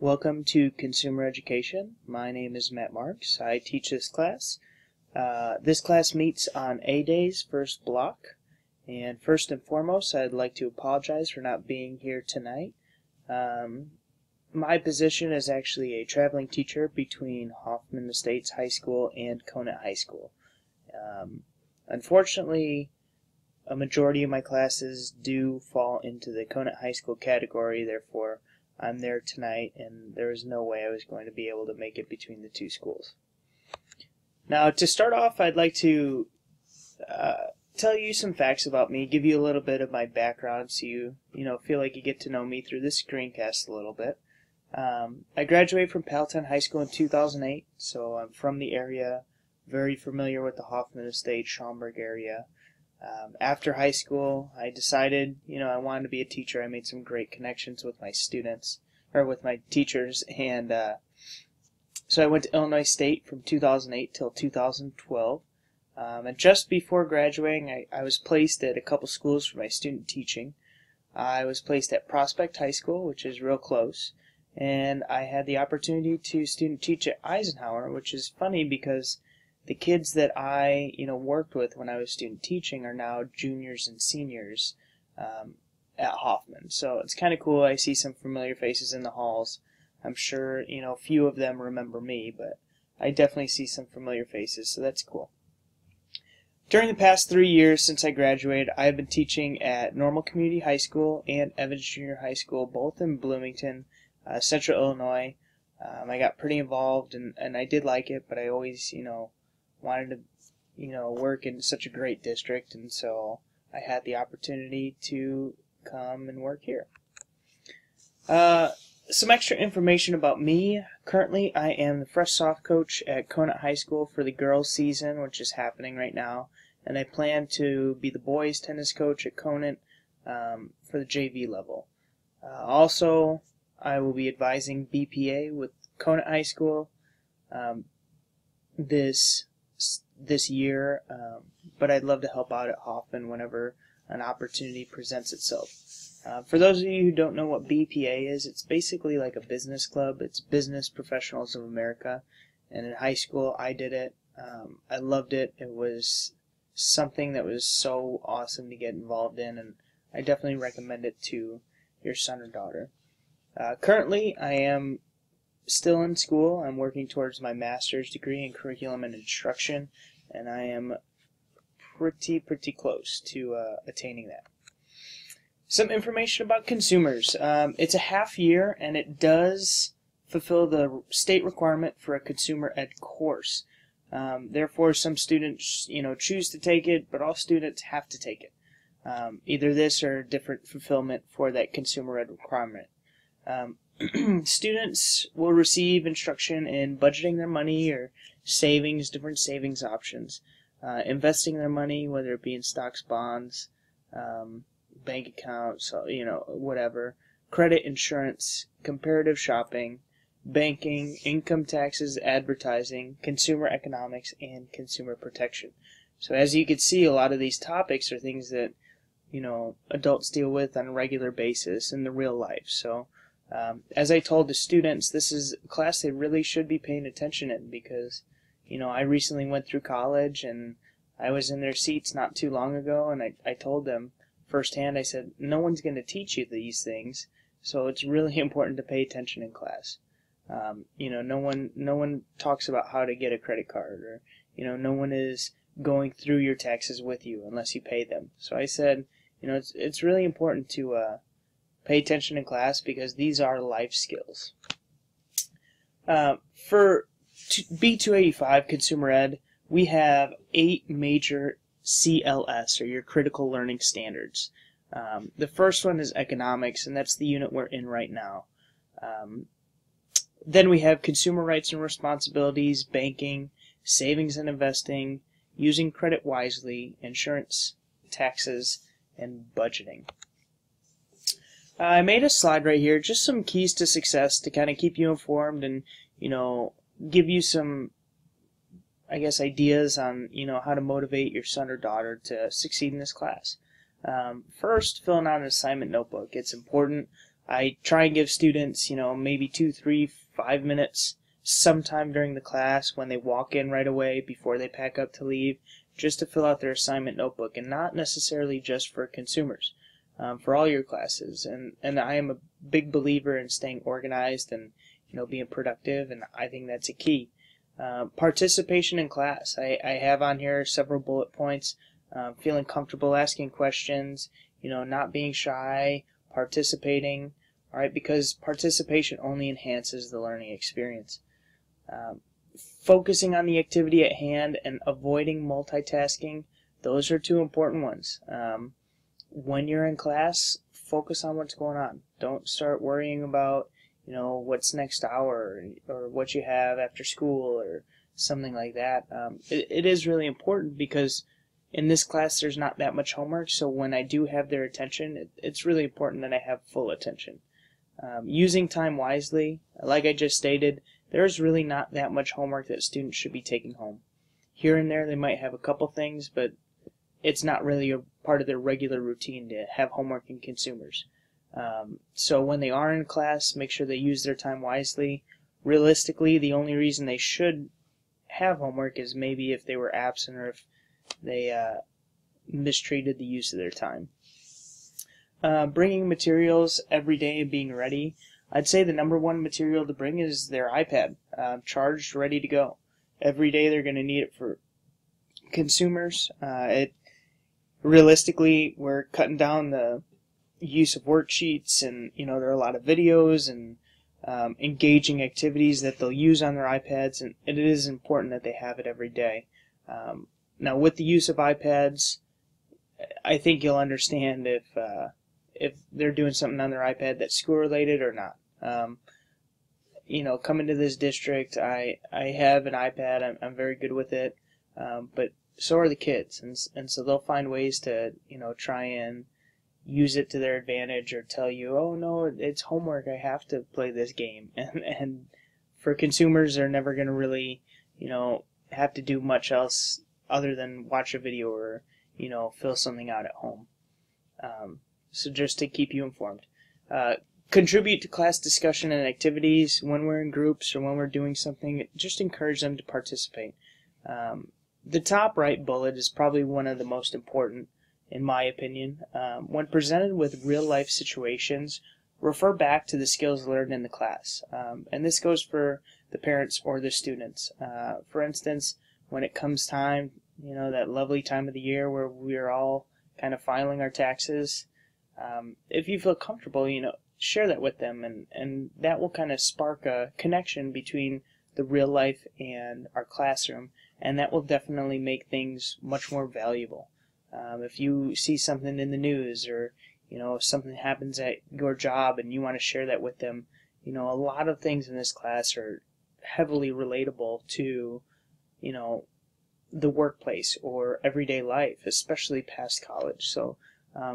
Welcome to Consumer Education. My name is Matt Marks. I teach this class. This class meets on A days, first block. And first and foremost, I'd like to apologize for not being here tonight. My position is actually a traveling teacher between Hoffman Estates High School and Conant High School. Unfortunately, a majority of my classes do fall into the Conant High School category, therefore I'm there tonight, and there is no way I was going to be able to make it between the two schools. Now, to start off, I'd like to tell you some facts about me, give you a little bit of my background so you feel like you get to know me through this screencast a little bit. I graduated from Palatine High School in 2008, so I'm from the area, very familiar with the Hoffman Estates, Schaumburg area. After high school, I decided, I wanted to be a teacher. I made some great connections with my students, or with my teachers, and so I went to Illinois State from 2008 till 2012. And just before graduating, I was placed at a couple schools for my student teaching. I was placed at Prospect High School, which is real close, and I had the opportunity to student teach at Eisenhower, which is funny because the kids that I worked with when I was student teaching are now juniors and seniors at Hoffman. So it's kind of cool. I see some familiar faces in the halls. I'm sure few of them remember me, but I definitely see some familiar faces, so that's cool. During the past 3 years since I graduated, I have been teaching at Normal Community High School and Evans Junior High School, both in Bloomington, Central Illinois. I got pretty involved, and I did like it, but I always wanted to work in such a great district, and so I had the opportunity to come and work here. Some extra information about me. Currently, I am the fresh soft coach at Conant High School for the girls season, which is happening right now, and I plan to be the boys tennis coach at Conant for the JV level. Also, I will be advising BPA with Conant High School this year, but I'd love to help out at Hoffman whenever an opportunity presents itself. For those of you who don't know what BPA is, it's basically like a business club. It's Business Professionals of America, and in high school I did it. I loved it. It was something that was so awesome to get involved in, and I definitely recommend it to your son or daughter. Currently, I am still in school. I'm working towards my master's degree in curriculum and instruction, and I am pretty close to attaining that. Some information about consumers. It's a half year, and it does fulfill the state requirement for a consumer ed course. Therefore, some students choose to take it, but all students have to take it. Either this or different fulfillment for that consumer ed requirement. Students will receive instruction in budgeting their money or savings, different savings options, investing their money, whether it be in stocks, bonds, bank accounts, whatever, credit, insurance, comparative shopping, banking, income taxes, advertising, consumer economics, and consumer protection. So as you can see, a lot of these topics are things that adults deal with on a regular basis in the real life. So as I told the students, this is a class they really should be paying attention in because, I recently went through college and I was in their seats not too long ago, and I told them firsthand, I said, no one's going to teach you these things, so it's really important to pay attention in class. No one talks about how to get a credit card, or, no one is going through your taxes with you unless you pay them. So I said, it's really important to pay attention in class because these are life skills. For B285 Consumer Ed, we have 8 major CLS, or your critical learning standards. The first one is economics, and that's the unit we're in right now. Then we have consumer rights and responsibilities, banking, savings and investing, using credit wisely, insurance, taxes, and budgeting. I made a slide right here, just some keys to success to kind of keep you informed and, give you some, ideas on, how to motivate your son or daughter to succeed in this class. First, filling out an assignment notebook. It's important. I try and give students, maybe 2, 3, 5 minutes sometime during the class when they walk in right away before they pack up to leave, just to fill out their assignment notebook, and not necessarily just for consumers, for all your classes. And I am a big believer in staying organized and being productive, and I think that's a key. Participation in class. I have on here several bullet points. Feeling comfortable asking questions, not being shy, participating, all right, because participation only enhances the learning experience. Focusing on the activity at hand and avoiding multitasking, those are two important ones. When you're in class, focus on what's going on. Don't start worrying about, what's next hour or what you have after school or something like that. It is really important because in this class there's not that much homework, so when I do have their attention, it's really important that I have full attention. Using time wisely, like I just stated, there's really not that much homework that students should be taking home. Here and there they might have a couple things, but it's not really a part of their regular routine to have homework and consumers. So when they are in class, make sure they use their time wisely. Realistically, the only reason they should have homework is maybe if they were absent or if they mistreated the use of their time. Bringing materials every day and being ready. I'd say the number one material to bring is their iPad, charged, ready to go. Every day they're going to need it for consumers. Realistically, we're cutting down the use of worksheets, and there are a lot of videos and engaging activities that they'll use on their iPads, and it is important that they have it every day. Now, with the use of iPads, I think you'll understand if they're doing something on their iPad that's school related or not. Coming to this district, I have an iPad. I'm very good with it, but so are the kids, and so they'll find ways to try and use it to their advantage, or tell you, oh no, it's homework, I have to play this game. And for consumers, they're never going to really have to do much else other than watch a video or fill something out at home. So just to keep you informed. Contribute to class discussion and activities. When we're in groups or when we're doing something, just encourage them to participate. The top right bullet is probably one of the most important, in my opinion. When presented with real-life situations, refer back to the skills learned in the class. And this goes for the parents or the students. For instance, when it comes time, that lovely time of the year where we're all kind of filing our taxes, if you feel comfortable, share that with them, and that will kind of spark a connection between the real life and our classroom, and that will definitely make things much more valuable. If you see something in the news, or if something happens at your job and you want to share that with them, a lot of things in this class are heavily relatable to the workplace or everyday life, especially past college. So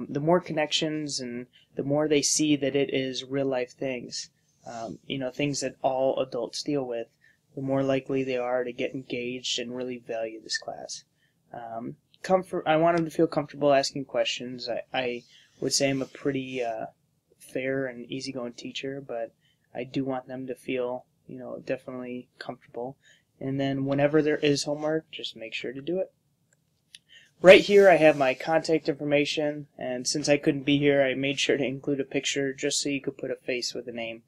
the more connections and the more they see that it is real life things, things that all adults deal with, the more likely they are to get engaged and really value this class. I want them to feel comfortable asking questions. I would say I'm a pretty fair and easygoing teacher, but I do want them to feel, definitely comfortable. And then whenever there is homework, just make sure to do it. Right here I have my contact information, and since I couldn't be here, I made sure to include a picture just so you could put a face with a name.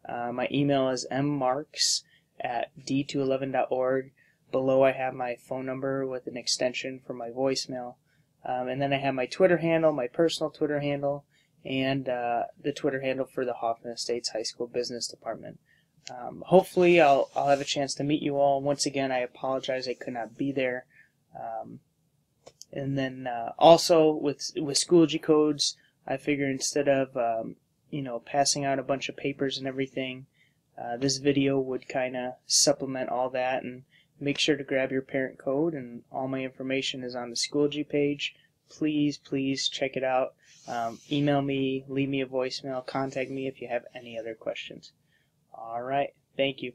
My email is mmarks@d211.org. Below I have my phone number with an extension for my voicemail. And then I have my Twitter handle, my personal Twitter handle, and the Twitter handle for the Hoffman Estates High School Business Department. Hopefully I'll have a chance to meet you all. Once again, I apologize I could not be there. And then also with Schoology codes, I figure instead of passing out a bunch of papers and everything, this video would kind of supplement all that. And make sure to grab your parent code, and all my information is on the Schoology page. Please check it out. Email me, leave me a voicemail, contact me if you have any other questions. All right, thank you.